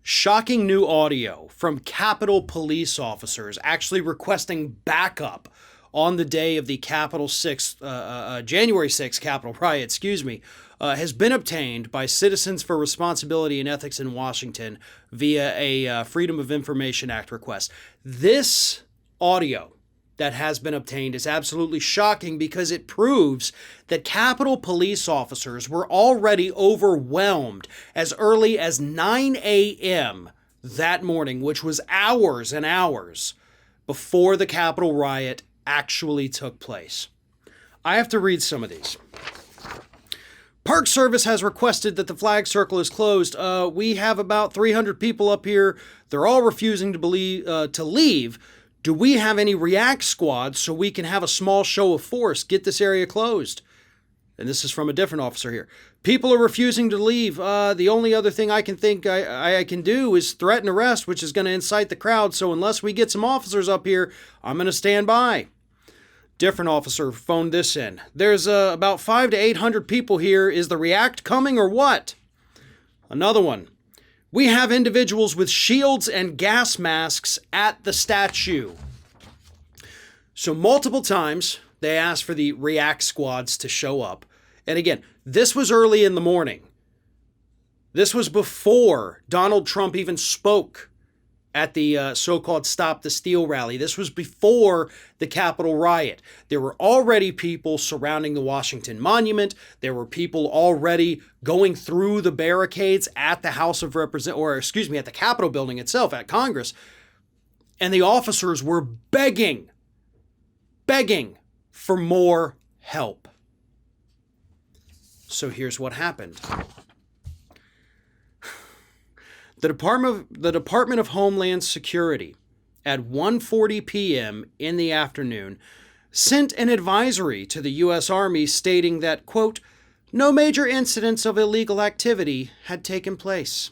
Shocking new audio from Capitol police officers actually requesting backup on the day of the January 6th Capitol riot, has been obtained by Citizens for Responsibility and Ethics in Washington via a Freedom of Information Act request. This audio that has been obtained is absolutely shocking because it proves that Capitol police officers were already overwhelmed as early as 9 a.m. that morning, which was hours and hours before the Capitol riot actually took place. I have to read some of these. Park Service has requested that the flag circle is closed. We have about 300 people up here. They're all refusing to leave. Do we have any react squads so we can have a small show of force, get this area closed? And this is from a different officer here. People are refusing to leave. The only other thing I can think I can do is threaten arrest, which is going to incite the crowd. So unless we get some officers up here, I'm going to stand by. Different officer phoned this in. There's about 500 to 800 people here. Is the react coming or what? Another one. We have individuals with shields and gas masks at the statue. So multiple times they asked for the react squads to show up. And again, this was early in the morning. This was before Donald Trump even spoke at the so-called Stop the Steal rally. This was before the Capitol riot. There were already people surrounding the Washington Monument. There were people already going through the barricades at the at the Capitol building itself, at Congress. And the officers were begging for more help. So here's what happened. The Department of Homeland Security at 1:40 p.m. in the afternoon sent an advisory to the U.S. Army stating that, quote, no major incidents of illegal activity had taken place.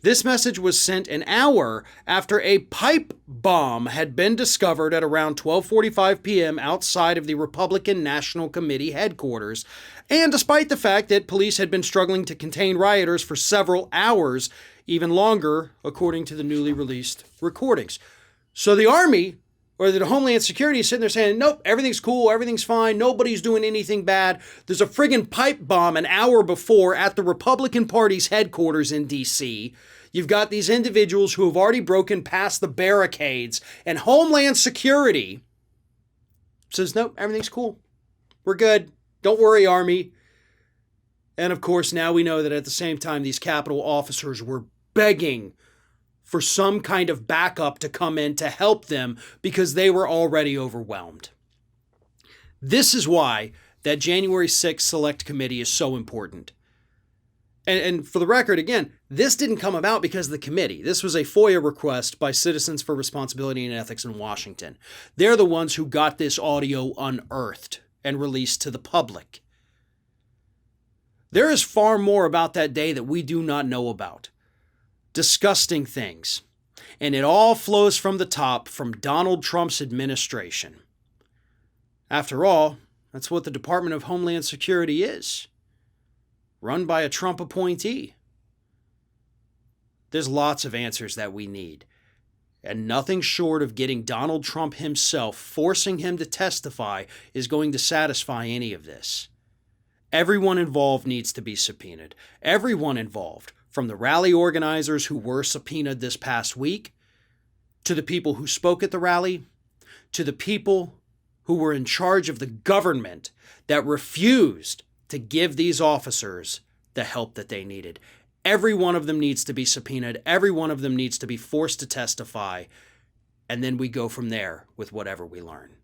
This message was sent an hour after a pipe bomb had been discovered at around 12:45 p.m. outside of the Republican National Committee headquarters, and despite the fact that police had been struggling to contain rioters for several hours, even longer, according to the newly released recordings. So the Army, or the Homeland Security, is sitting there saying, nope, everything's cool, everything's fine, nobody's doing anything bad. There's a friggin' pipe bomb an hour before at the Republican Party's headquarters in D.C. You've got these individuals who have already broken past the barricades, and Homeland Security says, nope, everything's cool. We're good. Don't worry, Army. And of course, now we know that at the same time, these Capitol officers were begging for some kind of backup to come in to help them because they were already overwhelmed. This is why that January 6th Select Committee is so important. And for the record, again, this didn't come about because of the committee. This was a FOIA request by Citizens for Responsibility and Ethics in Washington. They're the ones who got this audio unearthed and released to the public. There is far more about that day that we do not know about. Disgusting things. And it all flows from the top, from Donald Trump's administration. After all, that's what the Department of Homeland Security is. Run by a Trump appointee. There's lots of answers that we need. And nothing short of getting Donald Trump himself, forcing him to testify, is going to satisfy any of this. Everyone involved needs to be subpoenaed. Everyone involved, from the rally organizers who were subpoenaed this past week, to the people who spoke at the rally, to the people who were in charge of the government that refused to give these officers the help that they needed. Every one of them needs to be subpoenaed. Every one of them needs to be forced to testify. And then we go from there with whatever we learn.